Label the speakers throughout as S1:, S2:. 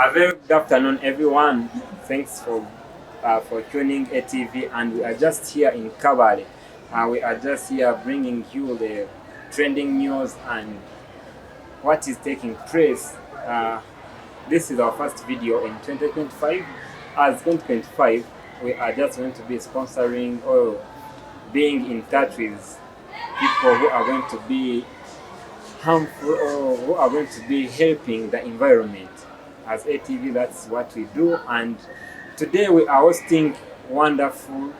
S1: A very good afternoon, everyone. Thanks for tuning ATV, and we are just here in Kabale. We are just here bringing you the trending news and what is taking place. This is our first video in 2025. As 2025, we are just going to be sponsoring or being in touch with people who are going to be harmful or who are going to be helping the environment. As ATV, that's what we do. And today we are hosting wonderful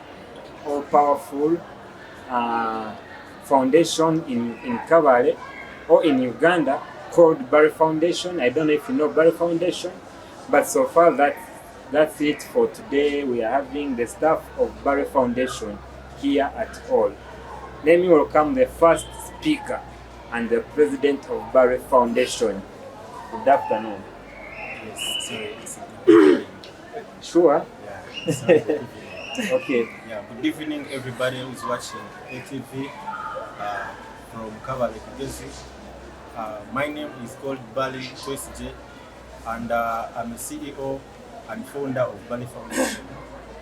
S1: or powerful foundation in Kabale or in Uganda called Barry Foundation. I don't know if you know Barry Foundation, but so far that's it for today. We are having the staff of Barry Foundation here at all. Let me welcome the first speaker and the president of Barry Foundation. Good afternoon.
S2: Yes, sorry.
S1: Sure?
S2: Yeah, sorry.
S1: Okay.
S2: Yeah, good evening everybody who's watching ATV from Kigezi Street Kids. My name is called Bali Twesje, and I'm a CEO and founder of Bali Foundation.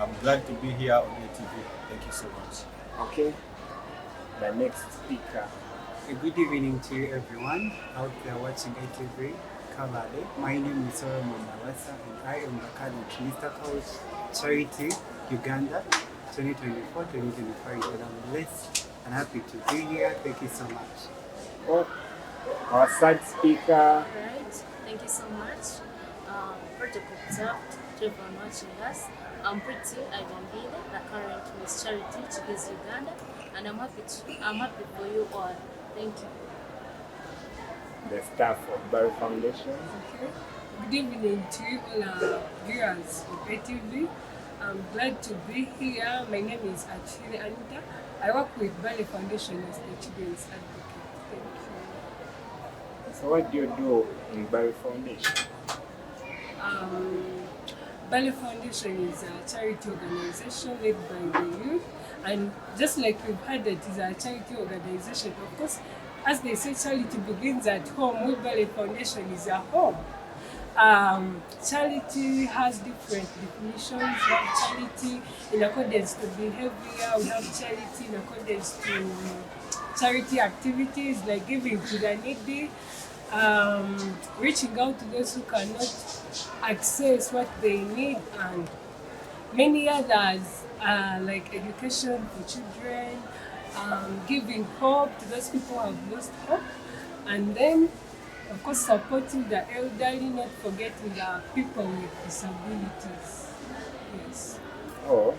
S2: I'm glad to be here on ATV. Thank you so much.
S1: Okay. The next speaker.
S3: Good evening to everyone out there watching ATV Kabale. My name is Solomon Nawasa and I am the current Mr. Coach Charity Uganda 2024-2025, and I'm blessed and happy to be here. Thank you so much.
S1: Oh, our third speaker.
S4: Alright, thank you so much. Protocol observed to everyone watching us. I'm Pretty Ivambile, the current Miss Charity Kigezi Uganda, and I'm happy for you all. Thank you.
S1: The staff of Barry Foundation.
S5: Okay. Good evening to all our viewers of ATV. I'm glad to be here. My name is Achille Anita. I work with Barry Foundation as the children's advocate. Thank you.
S1: So what do you do in Barry Foundation?
S5: Barry Foundation is a charity organization led by the youth, and just like we've heard, it is a charity organization. Of course, as they say, charity begins at home. We Barry Foundation is a home. Charity has different definitions. We have charity in accordance to behavior. We have charity in accordance to charity activities like giving to the needy, reaching out to those who cannot access what they need, and many others like education for children, giving hope to those people who have lost hope, and then of course supporting the elderly, not forgetting the people with disabilities. Yes.
S1: Oh,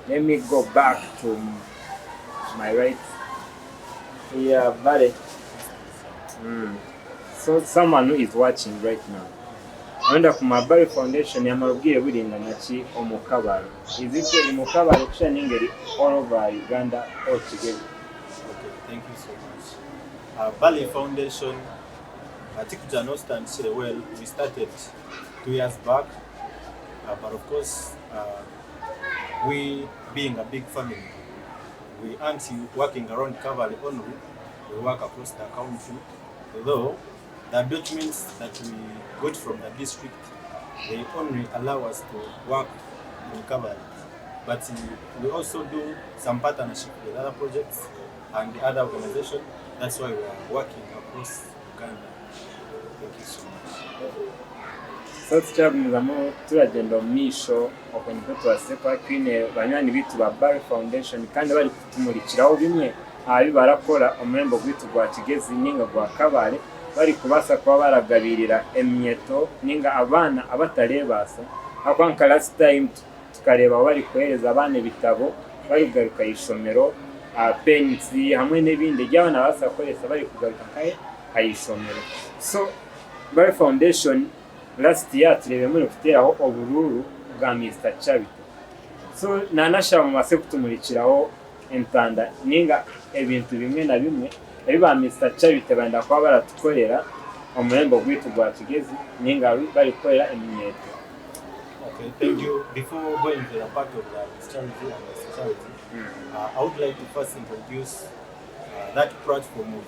S1: let me go back to my right. Yeah, Barry. So someone who is watching right now. Wenda ku Barry Foundation yamarubwiye burinda naki omukabalo. Izike mu kabalo kusha ningeri all over Uganda all together.
S2: Okay, thank you so much. Bali Foundation, I think it's an understand say well, we started 2 years back, but of course, we being a big family, we aren't working around Kabale only, we work across the country, although the documents that we got from the district, they only allow us to work in Kabale. But we also do some partnership with other projects and other organizations. That's why we are working across Uganda. Thank you so much.
S1: So tukyabumizamo turagenda omumisho okweniko twasepa kwine banywani bitu ba Barry Foundation kandi bali kutumurikiraho bimwe abi barakora omurembo gwitu gwa Kigezi ninga gwa Kabale bari kubasa kuba baragabirira emyeto ninga abana abatarebasa akwanka last time tukareba bari kuhereza abana ibitabo bari kugaruka ishomero pensi hamwe n'ibindi by'abana basakoresa bari kugaruka kayishomero. So Barry Foundation last year turebe muri kuteraho obururu bwa Mr. Chabito. So nanashaba mase kutumurikiraho entanda ninga ebintu bimwe na bimwe ebiba Mr. Chabito banda kwa baratukorera omurembo gwitu gwa Kigezi ninga bari korera emyeto.
S2: Okay, thank you. Before going to the part of the charity and Mr. Charity, I would like to first introduce that platform of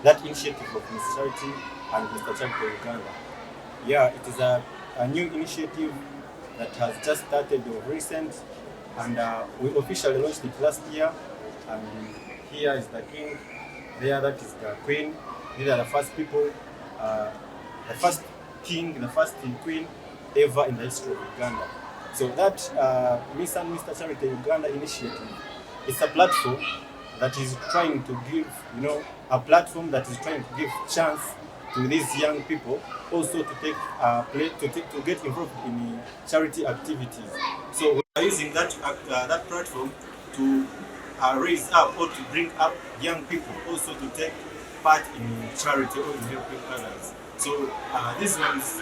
S2: that initiative of Mr. Charity and Mr. Charity Uganda. Yeah, it is a new initiative that has just started of recent, and we officially launched it last year. And here is the king, there that is the queen. These are the first people, the first king, the first queen ever in the history of Uganda. So that Miss and Mr. Charity Uganda initiative is a platform that is trying to give, a platform that is trying to give chance to these young people also to take to get involved in charity activities. So we are using that platform to raise up or to bring up young people also to take part in charity or in helping others. So these ones,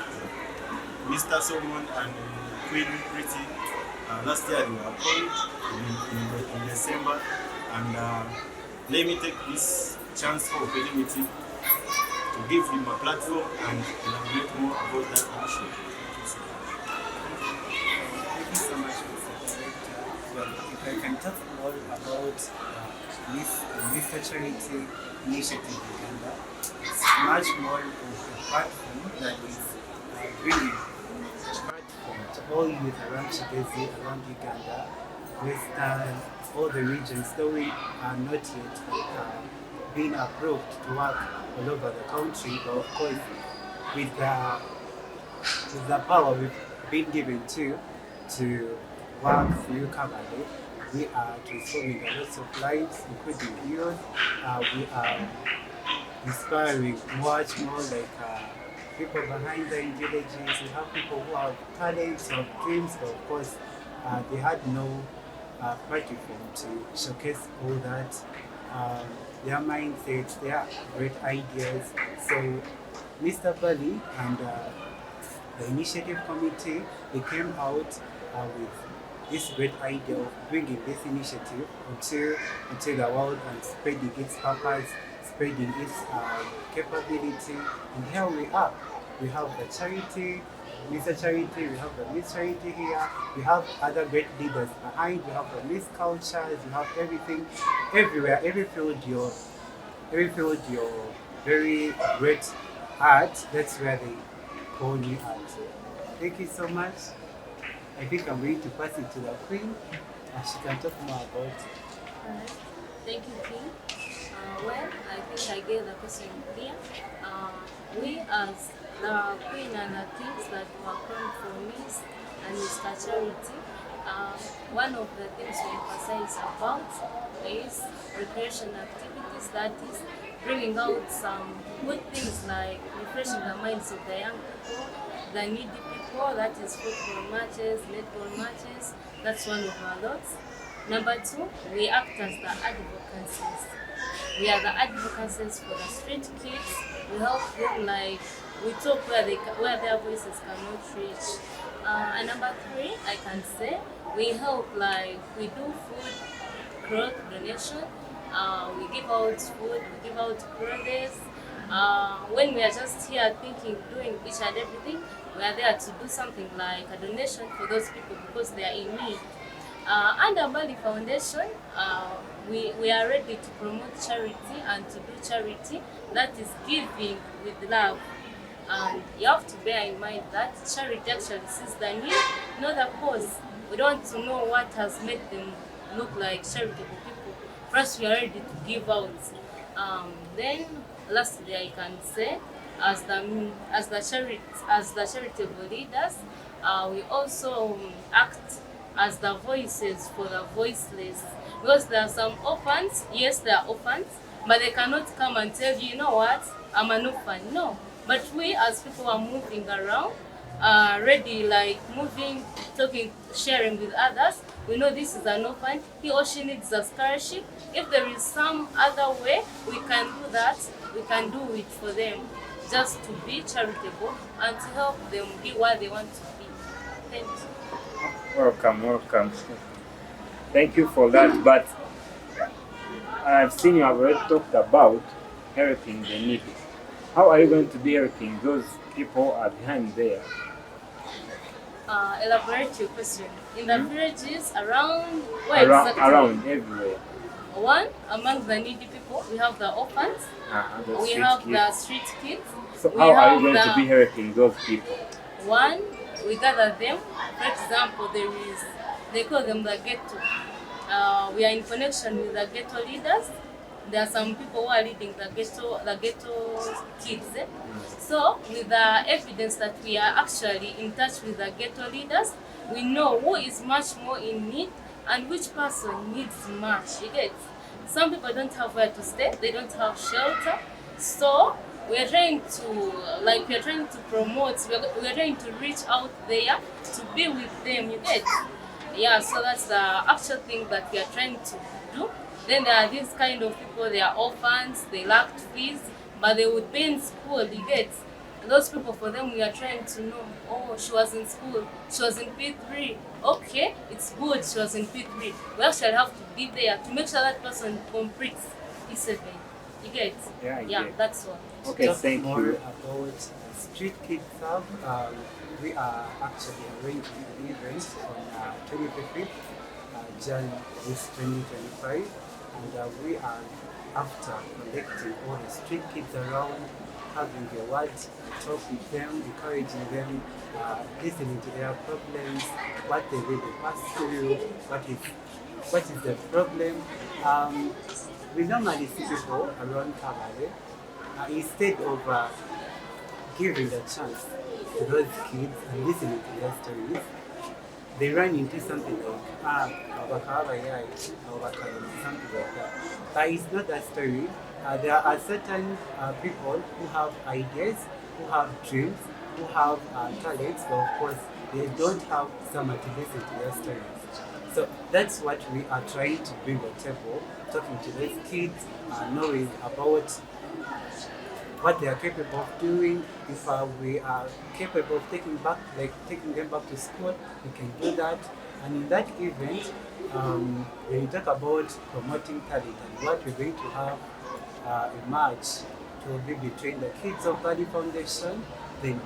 S2: Mr. Solomon and Queen Pretty, last year they were appointed in December, and let me take this chance or opportunity to give him a platform and elaborate more about that initiative.
S3: Thank you so much, Mr. Director. Well, if I can talk more about this Mr. Charity Initiative Uganda, it's much more of a platform that is bringing platform to all youth around Kigezi, around Uganda, Western, all the regions, though we are not yet being approved to work all over the country, but of course with the power we've been given to work through Kabale, we are transforming a lot of lives, including youth. We are inspiring much more like people behind the villages. We have people who have talents or dreams, but of course they had no platform to showcase all that. Their mindsets, their great ideas. So Mr. Bali and the initiative committee, they came out with this great idea of bringing this initiative into the world and spreading its purpose, spreading its capability. And here we are. We have the charity, Mr. Charity, we have the Miss Charity here, we have other great leaders behind, we have the Miss Cultures, we have everything, everywhere, every field your very great art, that's where they call you art. Thank you so much. I think I'm going to pass it to the Queen and she can talk more about it.
S4: Alright. Thank you, King. Well, I think I gave the question clear. We as the Queen and the Kings that were crowned for Miss and Mr. Charity, one of the things we emphasize about is recreation activities, that is bringing out some good things like refreshing the minds of the young people, the needy people, that is football matches, netball matches, that's one of our lots. Number two, we act as the advocacies. We are the advocacies for the street kids. We help them, like, we talk where their voices cannot reach. And number three, I can say, we help, like, we do food cloth donation. We give out food, we give out clothes. When we are just here thinking, doing each and everything, we are there to do something like a donation for those people because they are in need. Under Bali Foundation, we are ready to promote charity and to do charity, that is giving with love. And you have to bear in mind that charity actually sees the need, not the cause. We don't want to know what has made them look like charitable people. First, we are ready to give out. Then, lastly, I can say, as the charitable leaders, we also act as the voices for the voiceless. Because there are some orphans, yes, they are orphans, but they cannot come and tell you, you know what, I'm an orphan. No. But we as people are moving around, ready, like moving, talking, sharing with others, we know this is an orphan, he or she needs a scholarship. If there is some other way we can do that, we can do it for them, just to be charitable and to help them be what they want to be. Thank you.
S1: Welcome. Thank you for that. But I've seen you have already talked about helping the needy. How are you going to be helping those people are behind there?
S4: Elaborate your question. In the villages around, where exactly?
S1: Around everywhere.
S4: One, among the needy people, we have the orphans,
S1: The
S4: we
S1: street
S4: have
S1: kids.
S4: the street kids.
S1: So
S4: we
S1: how are
S4: have
S1: you going to be helping those people?
S4: One, we gather them. For example, they call them the ghetto. We are in connection with the ghetto leaders. There are some people who are leading the ghetto kids. So with the evidence that we are actually in touch with the ghetto leaders, we know who is much more in need and which person needs much. You get? Some people don't have where to stay, they don't have shelter. So we are trying to promote, we are trying to reach out there to be with them, you get? Yeah, so that's the actual thing that we are trying to do. Then there are these kind of people, they are orphans, they lacked fees, but they would be in school, you get? Those people, for them, we are trying to know, oh, she was in school, she was in P3. Okay, it's good, she was in P3. We actually have to be there to make sure that person completes P7. You get?
S1: Yeah, I
S4: Yeah,
S1: get.
S4: that's what.
S1: Okay,
S3: Just
S1: thank
S3: more
S1: you.
S3: about Street Kids Hub. We are actually arranging an event on 25th January 2025, and we are after collecting all the street kids around, having a word, talk with them, encouraging them, listening to their problems, what they really pass through, what is the problem. We normally see people around Kabale, instead of giving a chance to those kids and listening to their stories, they run into something like, something like that. But it's not that story. There are certain people who have ideas, who have dreams, who have talents, but of course they don't have someone to listen to their stories. So that's what we are trying to bring to the table, talking to these kids, knowing about what they are capable of doing. If we are capable of taking them back to school, we can do that. And in that event, when you talk about promoting talent and what we're going to have emerge to be between the kids of Valley Foundation, then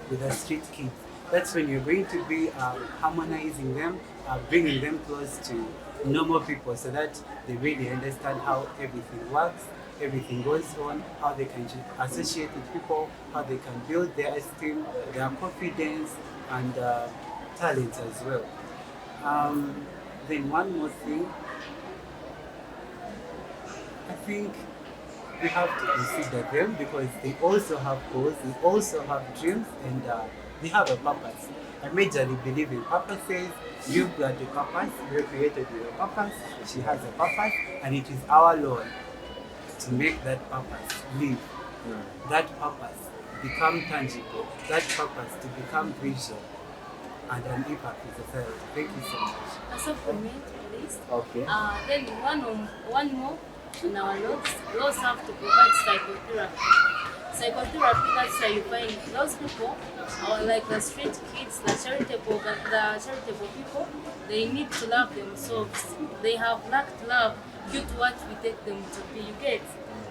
S3: with the street kids. That's when you're going to be harmonizing them, bringing them close to normal people so that they really understand how everything works, everything goes on, how they can associate with people, how they can build their esteem, their confidence, and talents as well. Then one more thing, I think we have to consider them because they also have goals, they also have dreams, and they have a purpose. I majorly believe in purposes. You've got a purpose, you're created with a purpose, she has a purpose, and it is our Lord to make that purpose live, that purpose become tangible, that purpose to become visual and an impact in society. Thank you so much.
S4: A supplement, please.
S1: Okay.
S4: Then one more in our laws have to provide psychotherapy. Psychotherapy, that's why you find those people, or like the street kids, the charitable people, they need to love themselves. They have lacked love due to what we take them to be. You get?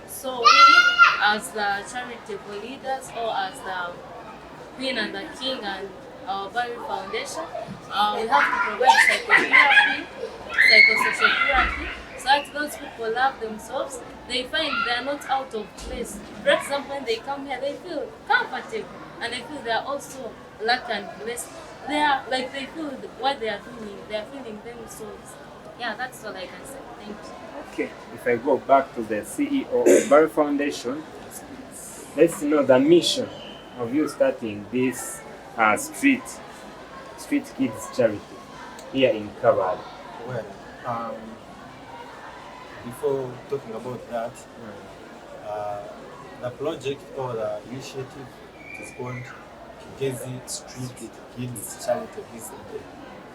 S4: So we, as the charitable leaders, or as the Queen and the King and our Valley Foundation, we have to provide psychotherapy, psychosocial therapy, so that those people love themselves. They find they are not out of place. For example, when they come here, they feel comfortable and they feel they are also lucky and blessed. They feel what they are doing. They are feeling themselves. Yeah, that's all I can say. Thank you.
S1: Okay, if I go back to the CEO of Barry Foundation, let's know the mission of you starting this street kids charity here in Kabale.
S2: Well, before talking about that, the project or the initiative is called Kigezi Street Kids Charity Visit.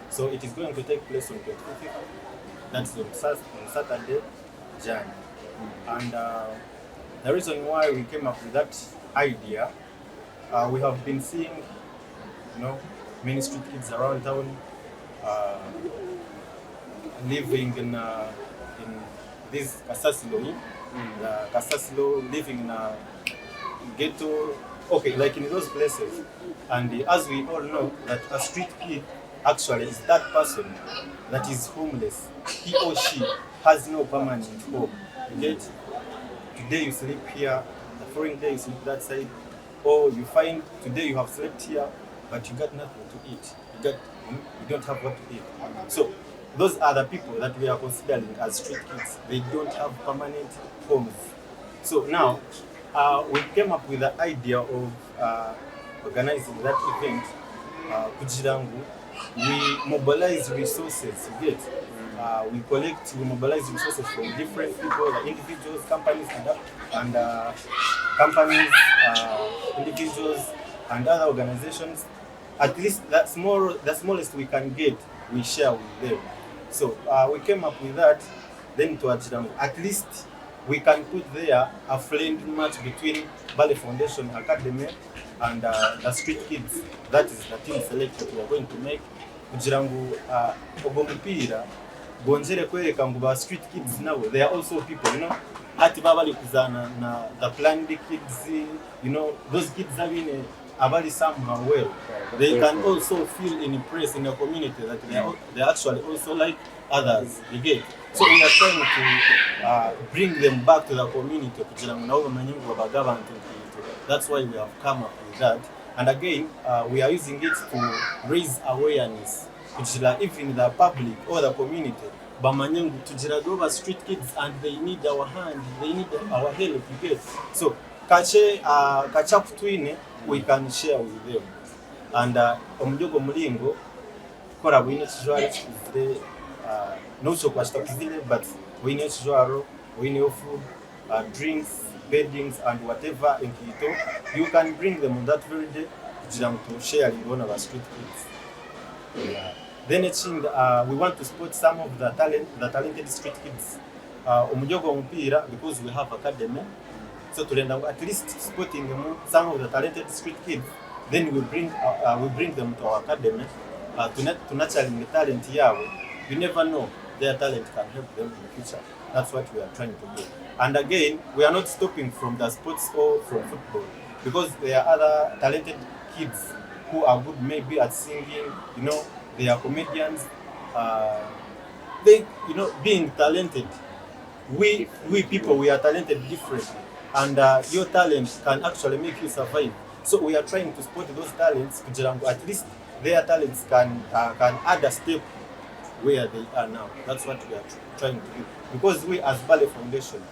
S2: So it is going to take place on 25th, that's on Saturday, January. And the reason why we came up with that idea, we have been seeing, many street kids around town living in this Kasasilo, the Kasasilo, living in a ghetto, okay, like in those places. And as we all know, that a street kid actually is that person that is homeless. He or she has no permanent home. You get? Today you sleep here, the following day you sleep that side, or you find today you have slept here, but you got nothing to eat. You don't have what to eat. So those are the people that we are considering as street kids. They don't have permanent homes. So now we came up with the idea of organizing that event. Kujirangu, we mobilize resources. You get? We mobilize resources from different people, like individuals, companies, and individuals, and other organizations. At least the smallest we can get, we share with them. So we came up with that. Then to Ajirangu, at least we can put there a friendly match between Bale Foundation Academy and the Street Kids. That is the team selected we are going to make. Kujirangu ogomupira gonjere kwereka ngo ba Street Kids nabo, they are also people, you know. Hati babali kuzana na the planned kids, you know, those kids are in abali somehow well. They can also feel impressed in a community that they actually also like others. You get? So we are trying to bring them back to the community. That's why we have come up with that. And again, we are using it to raise awareness. Even the public or the community. Bamanyangu tujira street kids, and they need our hand, they need our help. You get? So kacha twine we can share with them. And omjogo mulingo kora bwine chijwaro kizile no so kwashita kizile, but bwine chijwaro, bwine food, drinks, beddings, and whatever in Kito, you can bring them on that very day to share in one of our street kids. Yeah. Then we want to support some of the talented street kids. Omjogo mpira, because we have academy. So to at least supporting some of the talented street kids, then we bring them to our academy to nurturing the talent here. You never know, their talent can help them in the future. That's what we are trying to do. And again, we are not stopping from the sports or from football, because there are other talented kids who are good maybe at singing, you know, they are comedians. Being talented, we people, we are talented differently. And your talent can actually make you survive. So we are trying to support those talents. At least their talents can add a step where they are now. That's what we are trying to do. Because we as Bale Foundation,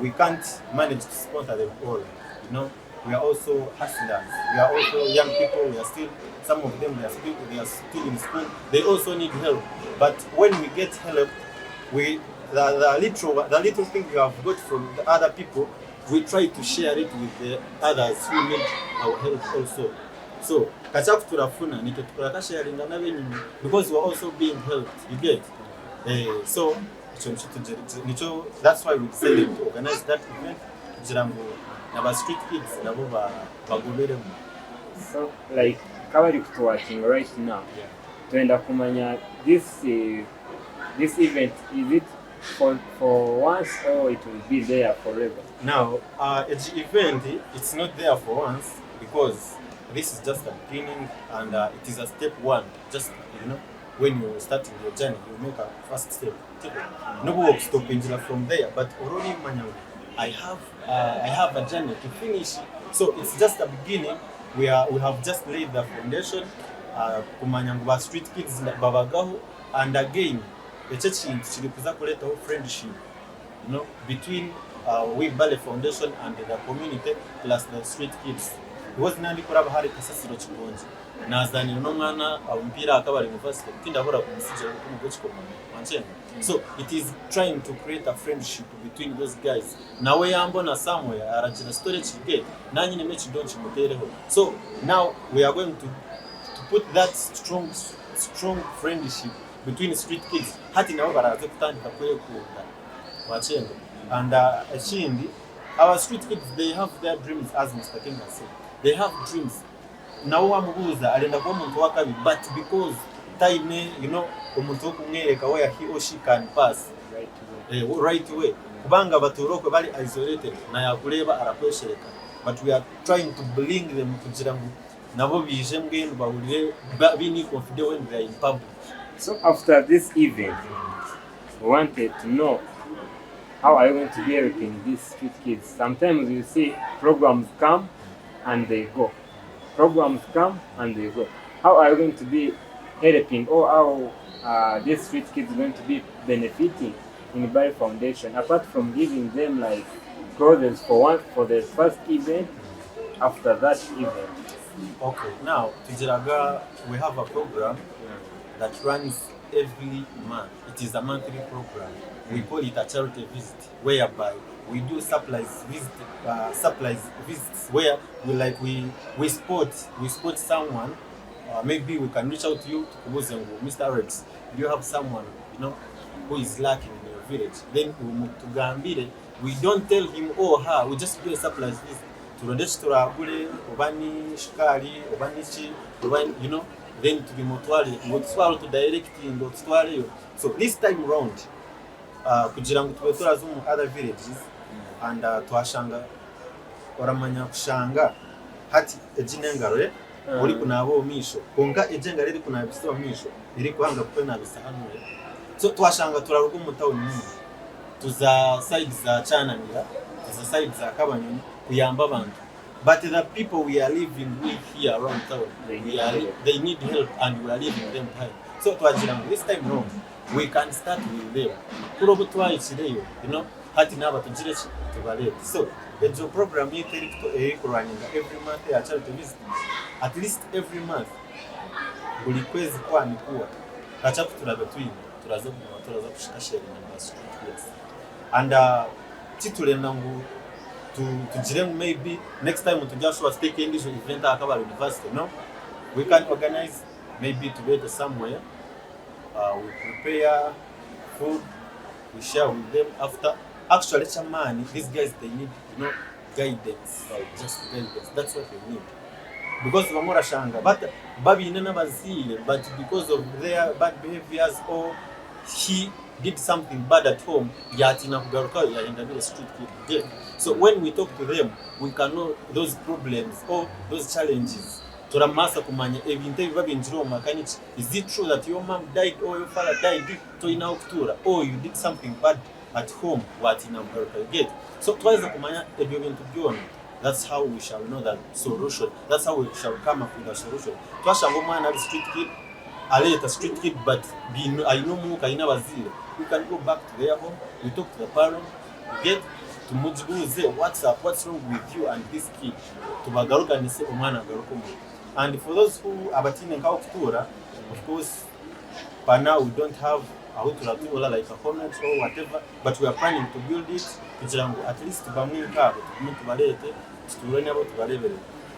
S2: we can't manage to sponsor them all. You know, we are also hustlers. We are also young people. We are still, some of them they are still in school. They also need help. But when we get help, the little thing we have got from the other people, we try to share it with the others who need our help also. So, kachaku turafuna nitetukura sharing na benyu, because we are also being helped. You get? So, that's why we decided to organize that event. Jirango na street kids nabo bagoberemo.
S1: So, like kabari kutuwatching right now.
S2: Yeah.
S1: Tuenda kumanya this event, is it for once, or it will be there forever?
S2: Now, the event, it's not there for once, because this is just a beginning, and it is a step one. Just, you know, when you're starting your journey, you make a first step. No work stopping from there, but already I have a journey to finish. So it's just a beginning. We have just laid the foundation. Kumanyangwa street kids babagaho, and again the church chilikuza kuleta friendship, you know, between we Bale Foundation and the community plus the street kids. Because nandi kuraba hari kasasiro chikonje nazani nomwana mpira akabari university kinda bora kumusije kumugechiko manchene. So it is trying to create a friendship between those guys. Nawe yambona somewhere arachina storage gate nanyi nemechi don't chimutereho. So now we are going to put that strong friendship between street kids. Hati nabo baraza kutandika kwekunda wachende. And chindi, our street kids, they have their dreams, as Mr. King has said. They have dreams. Now wamubuza alenda kwa muntu wakabi, but because time, you know, umuntu kumwereka where he or she can pass right away. Kubanga baturoko bali isolated na yakuleba arakweshereka. But we are trying to bring them to Jirangu. nabo bije mbwenu bahurire bini confident when they are in public.
S1: So after this event, we wanted to know how are you going to be helping these street kids? Sometimes you see programs come and they go. Programs come and they go. How are you going to be helping, or how these street kids going to be benefiting in Bari Foundation, apart from giving them like clothes for the first event, after that event?
S2: Okay, now Tijiraga, we have a program that runs every month. It is a monthly program. We call it a charity visit, whereby we do supplies visits where we spot someone. Maybe we can reach out to you to Kubuzengu, Mr. Rex. Do you have someone who is lacking in your village? Then to Gambire, we don't tell him or her. We just do a supplies visit. Turondeshe turagure obani shikari obani chi obani then to be motwale ngo twaro to directing ngo twale yo. So this time round kugira ngo tube turazo mu other villages and twashanga oramanya kushanga hati ejinengaro uri kunabo misho konga ejengare iri kunabisa misho iri kuhanga kupe nabisa hano. So twashanga turarugo mu town nyingi tuza side za Chanamira tuza side za Kabanyoni kuyamba abantu. But the people we are living with here around town, they need help and we are leaving them behind. So this time round, we can start with them. Hati naba tujire tubalete. So the program is running every month ya charity visit. At least every month, buli kwezi kwani kuwa kachapu turabetwini turaza kushika share na street kids. And titulenda ngu to maybe next time to just was taking this event at our university, we can organize maybe together somewhere. We prepare food, we share with them after. Actually, money. These guys, they need guidance, just guidance. That's what they need. Because Vamora Shanga, but Babi never see, but because of their bad behaviors or he did something bad at home, Yatina Garuka in the street kid. So when we talk to them, we can know those problems or those challenges. Turamasa kumanya ebinte biba binjiro makanichi. Is it true that your mom died or your father died to ina okutura, or you did something bad at home what in America get? So twice kumanya ebyo bintu byona. That's how we shall know that solution. That's how we shall come up with a solution. Twashanga umwana ari street kid, a street kid, but I know muka ina bazile. We can go back to their home, we talk to the parent, we get to mujibuze what's wrong with you and this kid. To bagaruka nise umwana garuko. And for those who abatine nka okutura, of course, by now we don't have a hotel like a corner or whatever, but we are planning to build it. At least to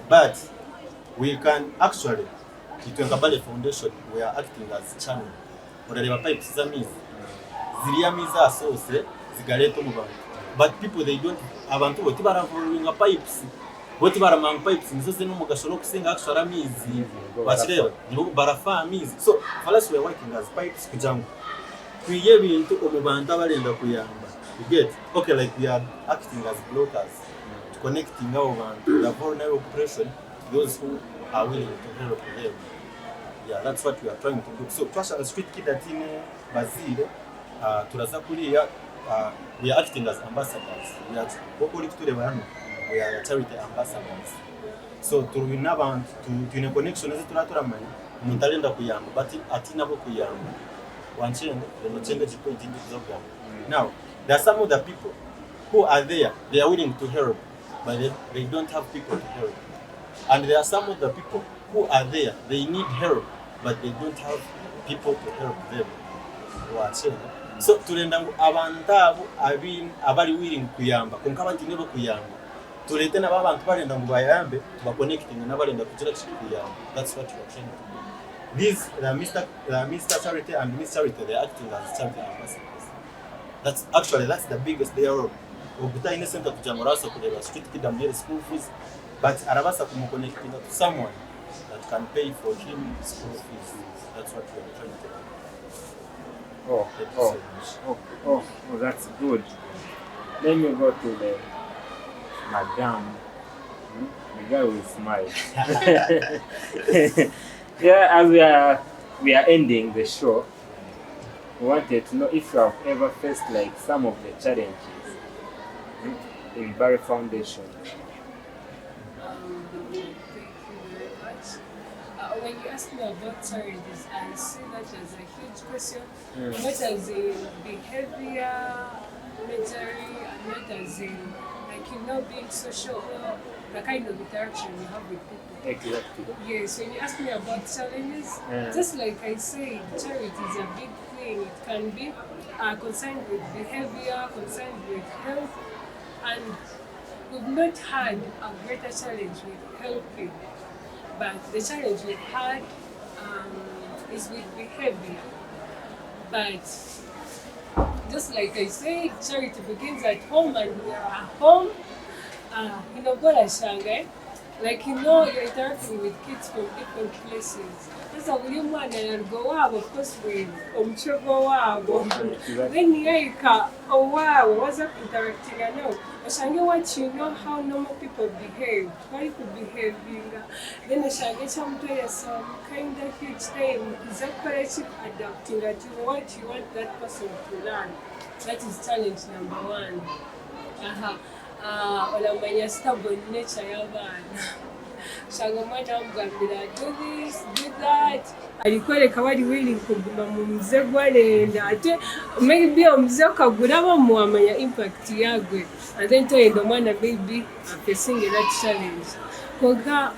S2: but we can actually, Itwengabale Foundation, we are acting as channel. Urareba pipes zamizi. Ziriamiza sose zigareto mu bantu. But people they don't abantu boti baravuringa pipes. Boti baramanga pipes nzose no mugashoro kusenga actually amizi. Bakireba nibo barafa amizi. So for us we are working as pipes kujangu. Kwiye bintu omubantu abalenda kuyamba. You get? Okay, like we are acting as blockers, connecting our bantu, the vulnerable population to those who are willing to help them. Yeah, that's what we are trying to do. So Twasha street kid at Bazile, Turazakulia, we are acting as ambassadors. We are charity ambassadors. So to Winaband to a connection as a Turaman, Muntalenda Kuyam, but Atina Kuyam. One change, the change point into the program. Now, there are some other people who are there, they are willing to help, but they don't have people to help. And there are some other people who are there, they need help, but they don't have people to help them. So tulenda abantu abali willing kuyamba konka abantu nebo kuyamba tulete na babantu balenda ngo bayambe ba connecting na balenda kugira kuyamba. That's what we are trying to do. These the Mr. Charity and Miss Charity, they are acting as charity ambassadors. That's the biggest they are. Obuta in the center to Jamorasa to the street kid and school fees, but Arabasa connecting to someone that can pay for him school fees. That's what we are trying to do.
S1: Oh, that's good. Then you go to the Madam The guy will smile. Yeah, as we are ending the show, we wanted to know if you have ever faced like some of the challenges in Barry Foundation.
S5: Thank you very much. When you ask me about challenges, I see that as a huge question, not as in behavior, mentally, and not as in being social, or the kind of interaction you have with people.
S1: Exactly.
S5: Yes, when you ask me about challenges, just like I said, charity is a big thing. It can be concerned with behavior, concerned with health, and we've not had a greater challenge with helping, but the challenge we've had is with behavior. But just like I said, charity begins at home, and we are at home. Like you're interacting with kids from different places. Sasa buli mwana yarugo wabo of course with omuchogo wabo. Then yaika owawe was up interacting now. Oshange what you know how normal people behave, how you could behaving. Then oshange chamtoya some kind of huge time is adapting to what you want that person to learn. That is challenge number one. Olamanya stubborn nature y'abaana. Usanga omwana bamugambira do this, do that. Alikwereka bali willing kuguma mu muze gwalenda ate maybe omuze okagula bamuwamanya impact yagwe. And then toyenda omwana maybe facing that challenge. Konka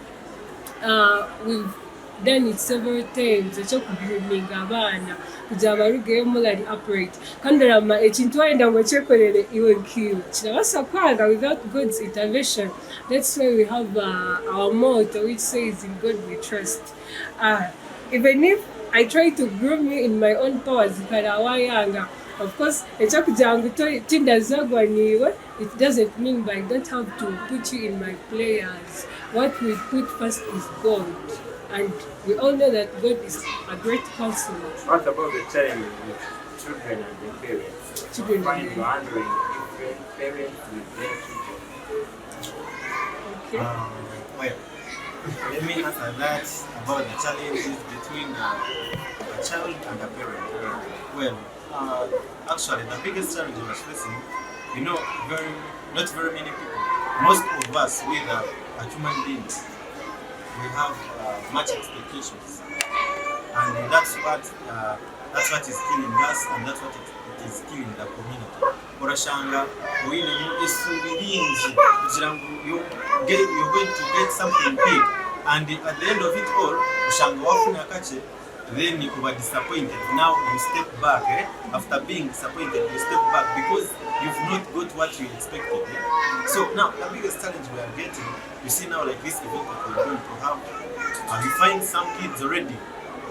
S5: we've done it several times ekyokugrooming abaana kugira barugeyo morally upright kandi olama ekintu wayenda ngu kyekolere iwe nkiwe kirabasa kwanga without God's intervention. That's why we have our motto which says in God we trust. Even if I try to groom you in my own powers karawayanga, of course ekyokugira ngu tindazagwa niwe, it doesn't mean I don't have to put you in my prayers. What we put first is God. And we all know that God is a great counselor.
S1: What about the challenge with children and their parents?
S5: Children
S1: Find
S5: and
S1: you handling different parents with their children.
S5: Okay.
S2: Well, let me answer that about the challenges between a child and a parent. Well, actually, the biggest challenge we are facing, not very many people. Most of us, we are human beings. We have much expectations, and that's what is killing us, and that's what it is killing the community. Orashanga, you're going to get something big, and at the end of it all, then you were disappointed. Now you step back. After being disappointed, you step back because you've not got what you expected. So now the biggest challenge we are getting, you see now like this event that we're going to have, you find some kids already,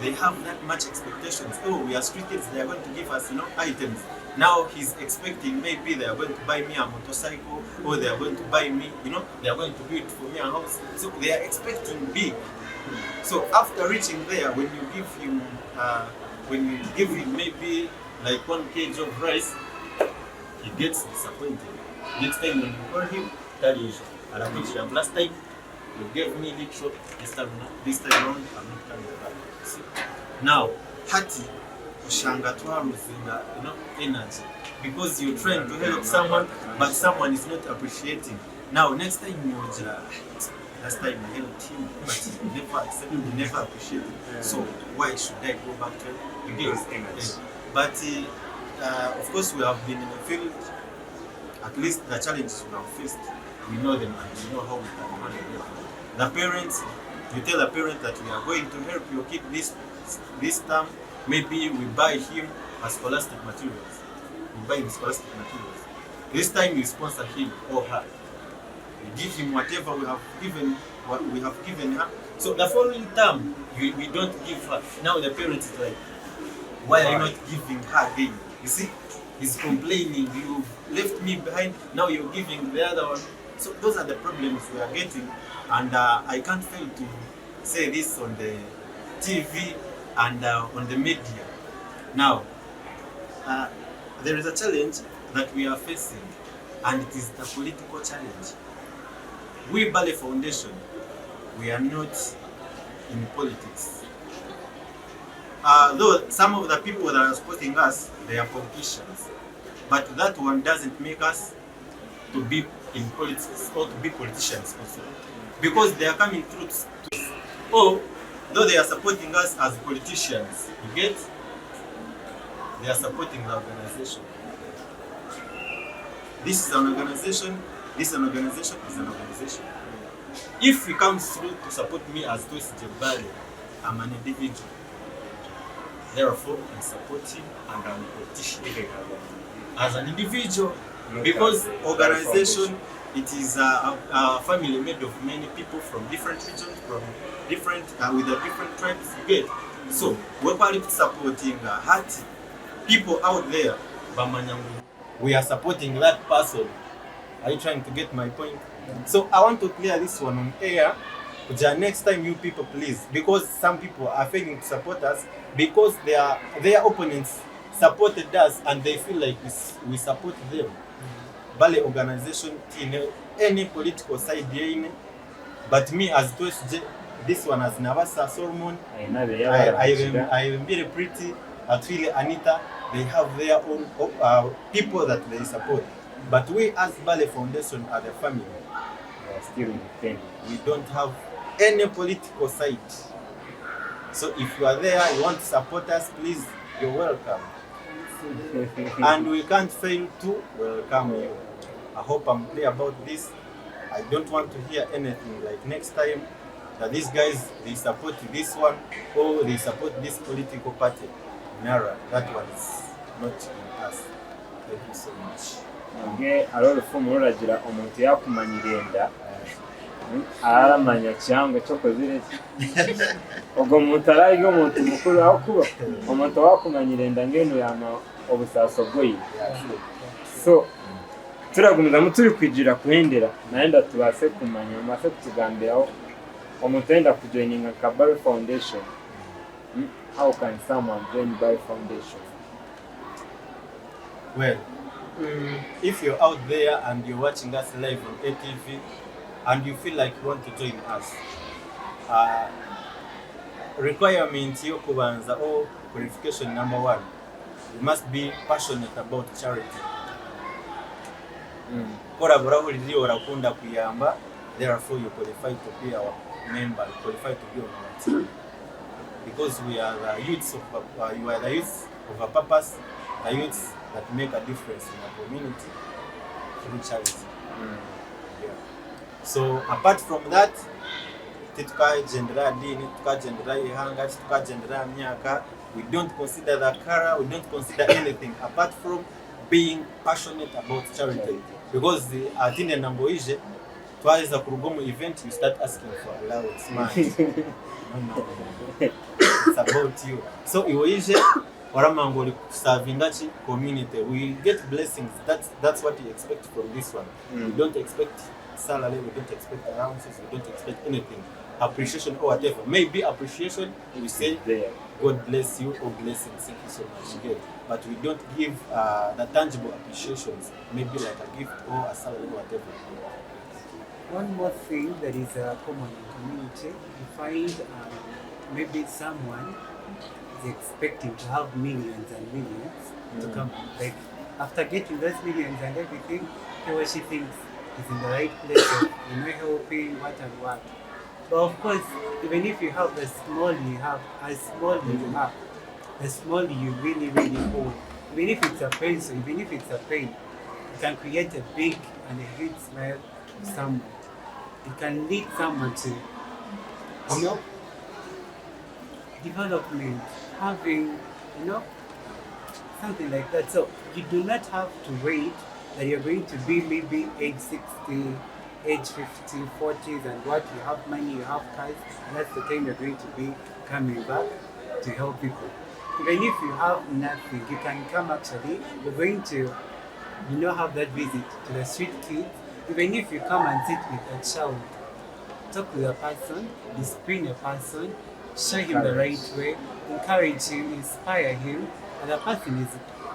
S2: they have that much expectations. Oh, we are street kids, they are going to give us items. Now he's expecting maybe they are going to buy me a motorcycle, or they are going to buy me, they are going to build for me a house. So they are expecting big. So after reaching there, when you give him maybe like 1 kg of rice, he gets disappointed. Next time when you call him, that is, last time you gave me little, this time around, I'm not coming back. See? Now, hati ushanga twaruzinga energy because you're trying to help someone, but someone is not appreciating. Now, next time you last time I helped him, but he never accepted, he never appreciated. So why should I go back to his energy? But of course, we have been in the field. At least the challenges we have faced, we know them and we know how we can handle them. The parents, you tell a parent that we are going to help your kid this term. Maybe we buy him a scholastic materials. We buy him scholastic materials. This time you sponsor him or her. We give him whatever we have given her. So the following term, we don't give her. Now the parent is like, why are you not giving her again? You see, he's complaining, you left me behind, now you're giving the other one. So those are the problems we are getting, and I can't fail to say this on the TV and on the media. Now, there is a challenge that we are facing, and it is the political challenge. we Ballet Foundation, we are not in politics. Though some of the people that are supporting us, they are politicians, but that one doesn't make us to be in politics or to be politicians also, because they are coming through to, or though they are supporting us as politicians, you get, they are supporting the organization. This is an organization, this is an organization, is an organization. If he comes through to support me as Tosi Jebale, I'm an individual. Therefore, I support him and I'm a politician as an individual, because organization, it is a family made of many people from different regions, from different with a different tribes. You get, so we're supporting heart people out there. We are supporting that person. Are you trying to get my point? So I want to clear this one on air. Next time, you people, please, because some people are failing to support us because their opponents supported us and they feel like we support them. Ballet organization, any political side, but me as Tosh, this one as Navasa Solomon, I am very pretty, Atwile Anita, they have their own people that they support. But we as Ballet Foundation are the family.
S1: We are still independent.
S2: We don't have any political side. So if you are there, you want to support us, please, you're welcome. And we can't fail to welcome you. I hope I'm clear about this. I don't want to hear anything like next time that these guys, they support this one or they support this political party. Nara, that one is not in us. Thank you so much.
S1: Okay, alors fomu ruragira omuntu yakumanyirenda aramanya cyangwa cyo kozire ubwo mutaraje umuntu mukuru aho kuba omuntu wakumanyirenda ngeno yama obusaso bwoyi. So turagumira muturi kwijira kuhendera naenda tubase kumanya mafe kutugambiraho omuntu enda kujoininga ka Ballet Foundation. How can someone join Ballet Foundation?
S2: Well, if you're out there and you're watching us live on ATV and you feel like you want to join us, requirement yo kubanza or qualification number one, you must be passionate about charity. Korabura buli orakunda kuyamba, therefore you qualify to be our member, you qualify to be on our team. Because we are the youths of you are the youths of a purpose, the youths that make a difference in our community through charity. Yeah. So apart from that, we don't consider the color, we don't consider anything apart from being passionate about charity. Because the Atine Namboije, twice the Kurugomo event, you start asking for allowance. No. It's about you. So Iwoije, Waramangoli serving that community, we get blessings. That's what we expect from this one. We don't expect salary, we don't expect allowances, we don't expect anything. Appreciation or whatever. Maybe appreciation, we say God bless you or blessings, thank you so much. Again. But we don't give the tangible appreciations, maybe like a gift or a salary or whatever.
S3: One more thing that is common in community, you find maybe someone is expecting to have millions and millions to come. Like after getting those millions and everything, he or she thinks he's in the right place of, helping what and what. But of course, even if you have the small you have, as small you have, the small you really, really hold, even if it's a pencil, even if it's a pen, you can create a big and a huge smile to someone. It can lead someone to, development, having, something like that. So you do not have to wait that you're going to be maybe age 60, age 50, 40s, and what you have money, you have cars, and that's the time you're going to be coming back to help people. Even if you have nothing, you can come actually, you're going to, have that visit to the street kids. Even if you come and sit with a child, talk with a person, discipline a person, show him the right way, encourage him, inspire him, and the person is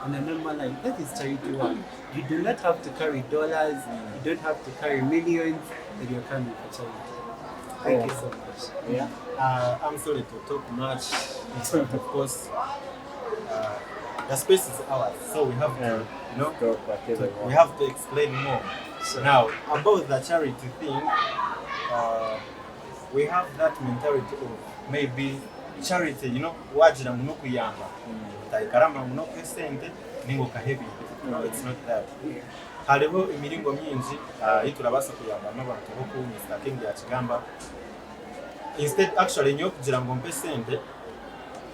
S3: on a normal life. That is charity work. You do not have to carry dollars, you don't have to carry millions, and you're coming for charity. Thank you so much.
S1: Yeah.
S2: I'm sorry to talk much. Of course, the space is ours, so we have to,
S1: Talk whatever you
S2: we
S1: want.
S2: have to explain more. So now, about the charity thing, we have that mentality of maybe charity, wajira muno kuyamba. Utaikarama muno kwesente, ningo kahebi. No, it's not that. Hariho imiringo myinshi turabasa kuyamba n'abantu bo ku Mr. King yakigamba. Instead, actually, nyo kugira ngo mpe sente,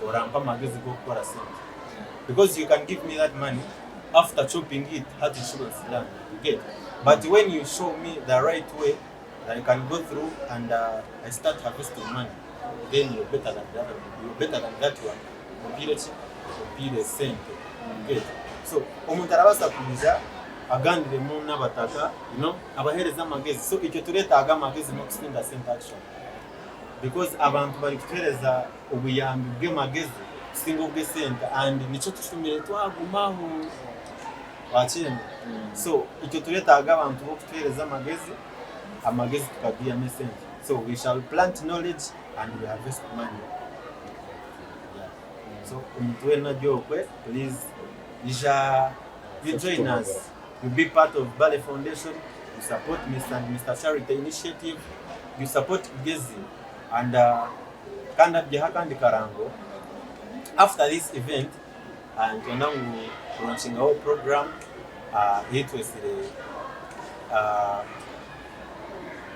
S2: orampa amagezi go gukora sente. Because you can give me that money, after chopping it, health insurance done, you get. But when you show me the right way that I can go through and I start harvesting money, then you're better than that. You're better than that one. Compile sente, you get. So, omuntu arabasa kuza agandire mu n'abataka, abahereza amagezi. So, icyo turetaga amagezi no kusinda sente action. Because abantu bari kutereza ubuyambi bw'amagezi singo bw'esente and nico tushumire twagumaho wakene. So icyo turetaga abantu bo kutereza amagezi tukagiya mesente. So we shall plant knowledge and we harvest money. Yeah. So umuntu wena jokwe, please you join us. You be part of Bale Foundation. You support Mr. Charity Initiative. You support Kigezi. And Kanda Bihakandi Karango. After this event, and now we're launching our program, it was the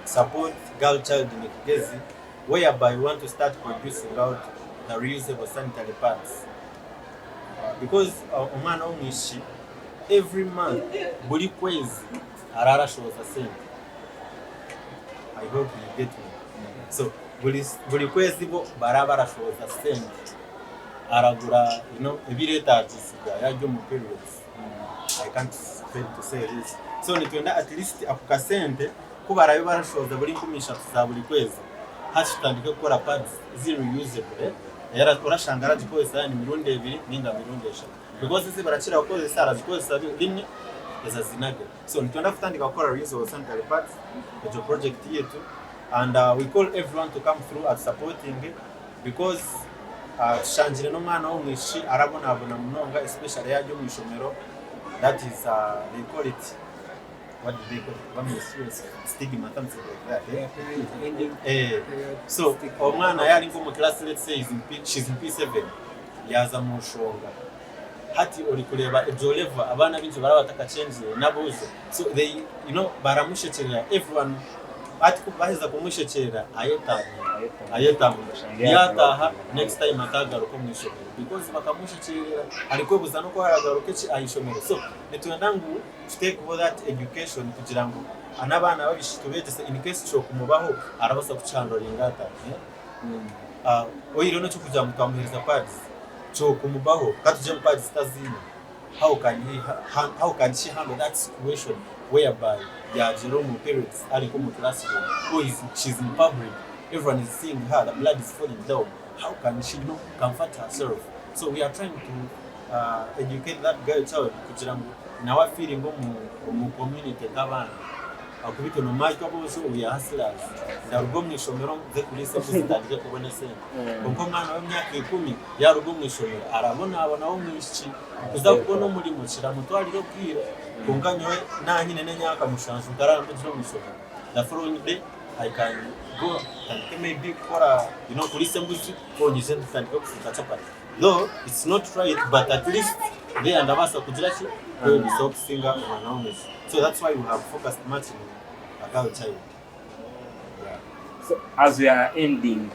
S2: support girl child in Kigezi, whereby we want to start producing out the reusable sanitary pads. Because Omana Omishi, every month, buri kwezi arara shows the same. I hope you get me. So buri kwezi bo barabara shows the same. Aragura, ebiretaagisiga yajjo mu periods. I can't fail to say this. So nitwenda at least akukasente kuba arabe barashoza buri 13 za buri kwezi. Hatutandike gukora pads ziri reusable. Urashanga aragikozesa ni mirundi 2 ninga mirundi 5. Because ese barakira gukozesa aragikozesa rimwe ezazinage. So nitwenda kutandika gukora reusable sanitary pads ejo project yetu. And we call everyone to come through at supporting it because shanjire no mwana w'umwishi arabona munonga especially yaje mu ishomero. That is they call it, what do they call it? Stigma, something like that. So omwana yari ngo mu class, let's say she's in P7 yaza mu shonga hati uri kureba ejoleva abana bintu barabataka change nabuzo. So they baramushekerera everyone ati kubaheza kumushekerera ayetamu yataha next time akagaruka mu ishomero because bakamushekerera ariko buza no ko haragaruka ki ayishomero. So nitwendangu to take over that education kugira ngo anabana babishitubetse in case cyo kumubaho arabasa kuchandora ingata oyiro no cyo kuja mukamuhereza pads cyo kumubaho katuje mu pads tazina. How can she handle that situation whereby Jerome parents are in classroom, or she's in public, everyone is seeing her, the blood is falling down. How can she comfort herself? So we are trying to educate that girl child in our feeling mu community kabana. Akubito no macho boso we are hustlers. Ndarugo mu ishomero ze kuri se kuzitandike kubona sente. Kuko mwana w'imyaka 10 yarugo mu ishomero abona wo mwishi kuza kubona umurimo kira mutwariro bwira kunganyowe nanyine nenyaka mushanzu ndaramba mu ishomero. The following day I can go and maybe kora kuri se mbuzi konyize ndandike kufuta chapati. Though it's not right, but at least they andabasa kugira ki the soft singer and so that's why we have focused much on adult child. Yeah.
S1: So as we are ending,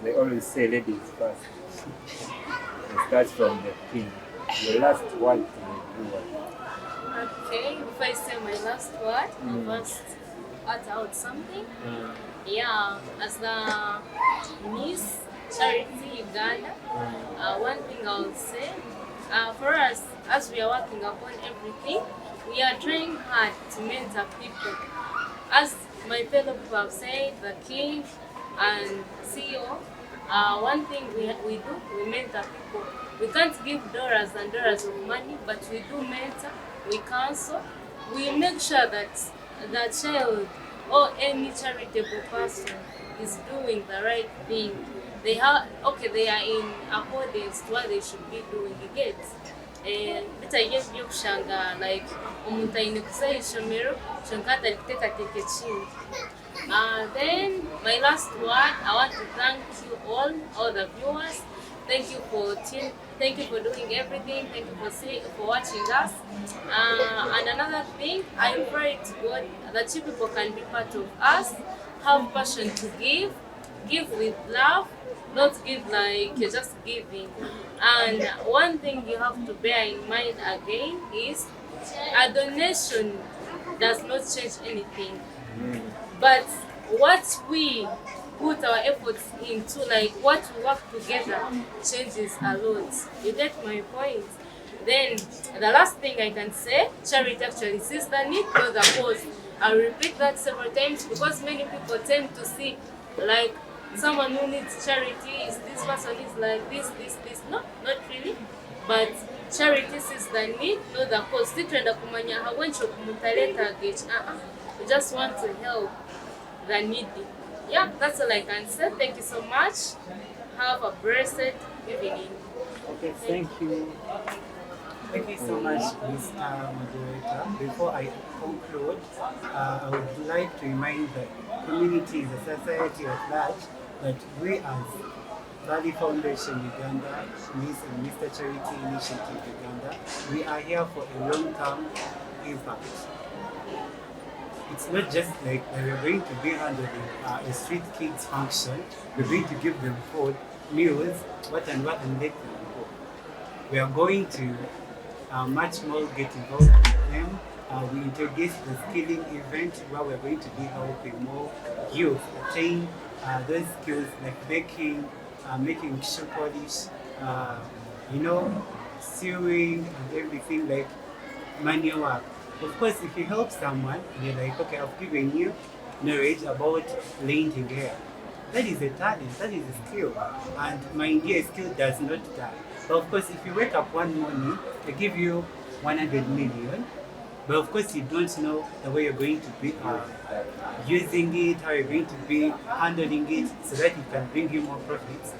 S1: they always say ladies first. It starts from the king. Your last word to the viewer.
S4: Okay, if I say my last word, I must add out something. Yeah, as the Miss Charity Uganda, one thing I would say, for us, as we are working upon everything, we are trying hard to mentor people. As my fellow people have said, the king and CEO, One thing we do, we mentor people. We can't give dollars and dollars of money, but we do mentor, we counsel, we make sure that the child or any charitable person is doing the right thing. They are in accordance to what they should be doing. You get? Bitagiye byo kushanga like umuntu ayine kuzaha ishomero shonka atari kutekateka ekindi. Then my last word, I want to thank you all the viewers. Thank you for doing everything. Thank you for watching us. And another thing, I pray to God that you people can be part of us. Have passion to give with love, not give like you're just giving. And one thing you have to bear in mind again is a donation does not change anything. But what we put our efforts into, like what we work together, changes a lot. You get my point? Then the last thing I can say, charity actually sees the need, not the cause. I'll repeat that several times because many people tend to see like someone who needs charity is this person is like this. No, not really. But charity sees the need, not the cause. Titwenda kumanya hawencho kumutaleta gate. We just want to help the needy. Yeah, that's all I can say. Thank you so much. Have a blessed evening.
S1: Okay, thank you.
S3: Thank you so much, Mr. Moderator. Before I conclude, I would like to remind the community, the society at large, that we as Valley Foundation Uganda, Miss and Mr. Charity Initiative Uganda, we are here for a long-term impact. It's not just like we're going to be handling a street kids function, we're going to give them food, meals, what and let them go. We are going to much more get involved with them. We introduce the skilling event where we're going to be helping more youth attain those skills like baking, making shoe polish, sewing and everything like manual work. Of course, if you help someone, you're like, okay, I've given you knowledge about lending hair. That is a talent, that is a skill. And mind you, a skill does not die. But of course, if you wake up one morning, they give you 100 million, but of course you don't know the way you're going to be using it, how you're going to be handling it, so that it can bring you more profits.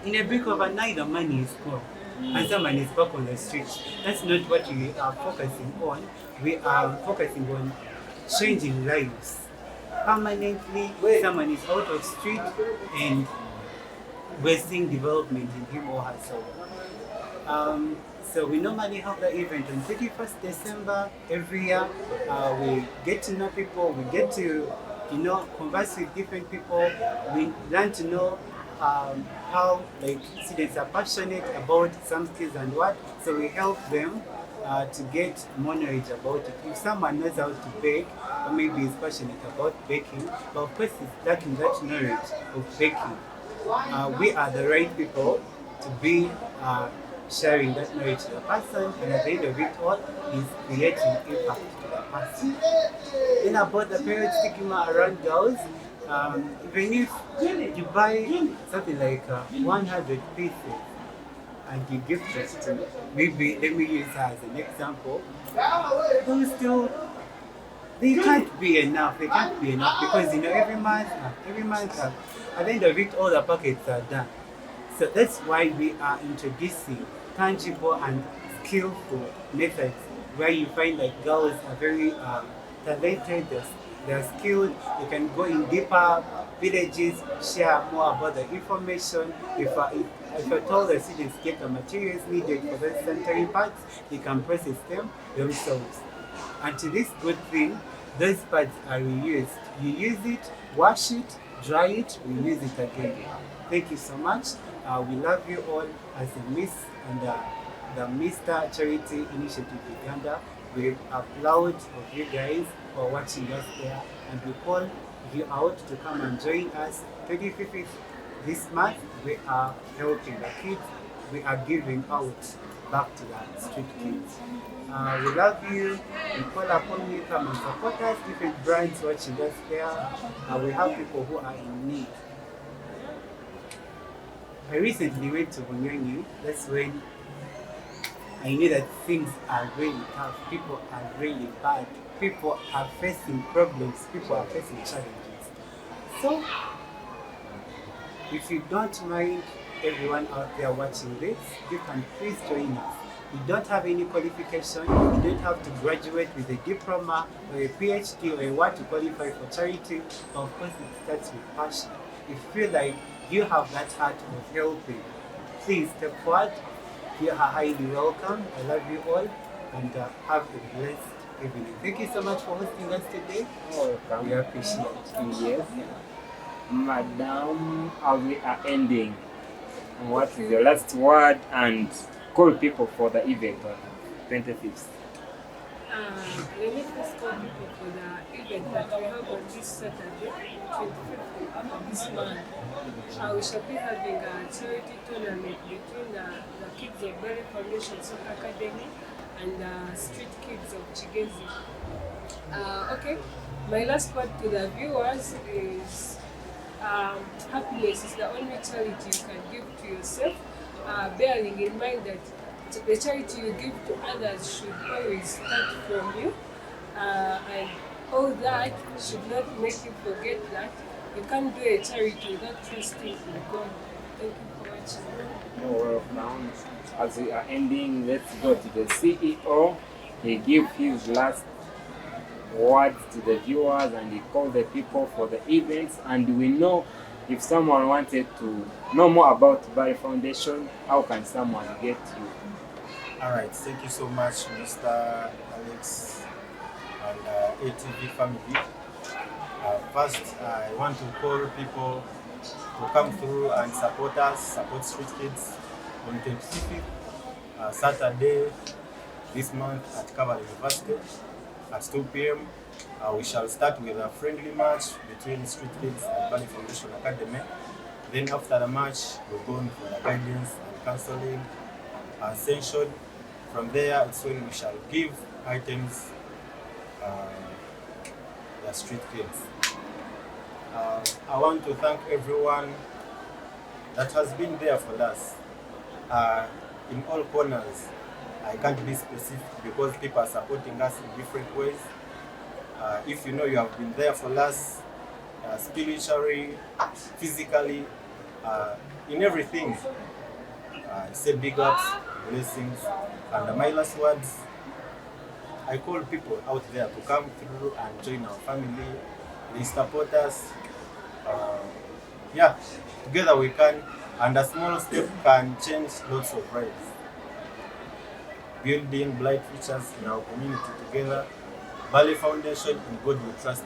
S3: In a blink of an eye, the money is gone, and someone is back on the street. That's not what we are focusing on. We are focusing on changing lives. Permanently, someone is out of street and we're seeing development in him or herself. So we normally have the event on 31st December every year. We get to know people, we get to converse with different people, we learn to know how like students are passionate about some skills and what, so we help them to get more knowledge about it. If someone knows how to bake, or maybe is passionate about baking, but of course it's lacking that knowledge of baking, we are the right people to be sharing that knowledge to the person, and at the end of it all is creating impact to the person. Then about the parent stigma around girls, even if you buy something like 100 pieces and you give it to, maybe let me use her as an example, those still, they can't be enough. They can't be enough because every month at the end of it all the pockets are done. So that's why we are introducing tangible and skillful methods where you find like girls are very talented, they're skilled, they can go in deeper villages, share more about the information. If I told the students get the materials needed for the sanitary pads, they can process them themselves. And to this good thing, those pads are reused. You use it, wash it, dry it, reuse it again. Thank you so much. We love you all as a Miss and the Mr. Charity Initiative Uganda. We applaud of you guys for watching us there, and we call you out to come and join us 25th this month. We are helping the kids. We are giving out back to the street kids. We love you. We call upon you, come and support us. Different brands watching us there. We have people who are in need. I recently went to Bunyonyi. That's when I knew that things are really tough. People are really bad. People are facing problems. People are facing challenges. So, if you don't mind, everyone out there watching this, you can please join us. You don't have any qualification. You don't have to graduate with a diploma or a PhD or a what to qualify for charity. But of course, it starts with passion. If you feel like you have that heart of helping, please step forward. You are highly welcome. I love you all, and have a blessed evening. Thank you so much for hosting us today.
S1: Welcome.
S3: We appreciate it.
S1: Yes. Madam, we are ending. What is your last word and call people for the event on 25th?
S5: Let me first call people for the event that we have on this Saturday, 25th of this month. We shall be having a charity tournament between the kids of Berry Foundation Soccer Academy and the street kids of Kigezi. Okay, my last word to the viewers is happiness is the only charity you can give to yourself, bearing in mind that the charity you give to others should always start from you, and all that should not make you forget that you can't do a charity without trusting in God. Thank you for watching.
S1: You're welcome. As we are ending, let's go to the CEO. He gives his last words to the viewers and he called the people for the events. And we know if someone wanted to know more about Barry Foundation, how can someone get you?
S2: All right, thank you so much, Mr. Alex and ATV family. First, I want to call people to come through and support us, support Street Kids on 25th, Saturday this month at Kavala University at 2 p.m. We shall start with a friendly match between Street Kids and Barry Foundation Academy. Then after the match, we're going for the guidance and counseling and session. From there, it's when we shall give items the Street Kids. I want to thank everyone that has been there for us in all corners. I can't be specific because people are supporting us in different ways. If you know you have been there for us spiritually, physically, in everything, say big ups, blessings. And my last words, I call people out there to come through and join our family. They support us. Together we can, and a small step can change lots of lives. Building bright futures in our community together. Barry Foundation, in God we trust.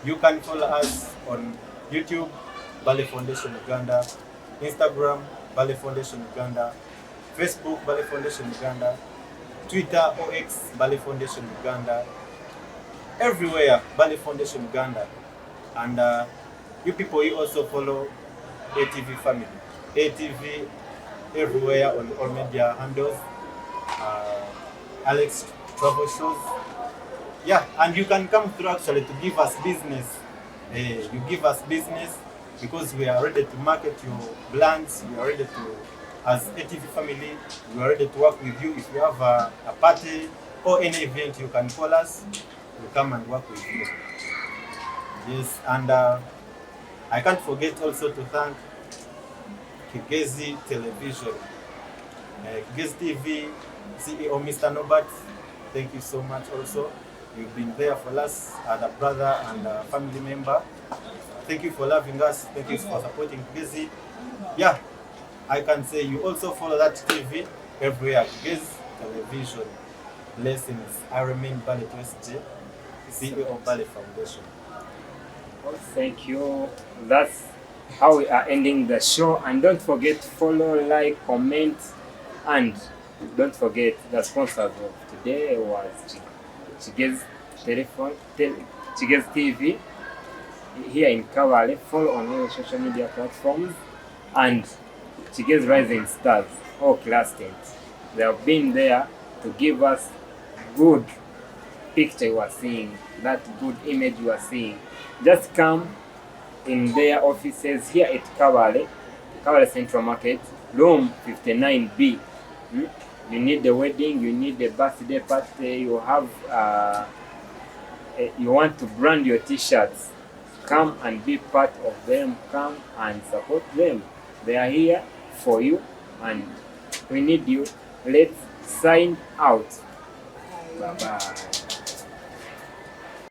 S2: You can follow us on YouTube, Barry Foundation Uganda, Instagram, Barry Foundation Uganda, Facebook, Barry Foundation Uganda, Twitter or X, Barry Foundation Uganda, everywhere, Barry Foundation Uganda. And you people, you also follow ATV family. ATV everywhere on all media handles. Alex Travel Shows. Yeah, and you can come through actually to give us business. You give us business because we are ready to market your brands. We are ready to, as ATV family, we are ready to work with you. If you have a party or any event, you can call us. We'll come and work with you. Yes, and I can't forget also to thank Kigezi Television, Kigezi TV CEO Mr. Norbert. Thank you so much also. You've been there for us as a brother and a family member. Thank you for loving us. Thank you for supporting Kigezi. Yeah, I can say you also follow that TV everywhere. Kigezi Television. Blessings. I remain Barry SJ, CEO of Barry Foundation.
S1: Well, thank you. That's how we are ending the show. And don't forget to follow, like, comment, and don't forget the sponsors of today was Kigezi TV here in Kavala. Follow on all social media platforms, and Kigezi Rising Stars, all class 10s. They have been there to give us good picture you are seeing, that good image you are seeing. Just come in their offices here at Kavala Kabale Central Market, room 59B. You need the wedding, you need the birthday party, you have you want to brand your t-shirts. Come and be part of them. Come and support them. They are here for you and we need you. Let's sign out. Bye bye.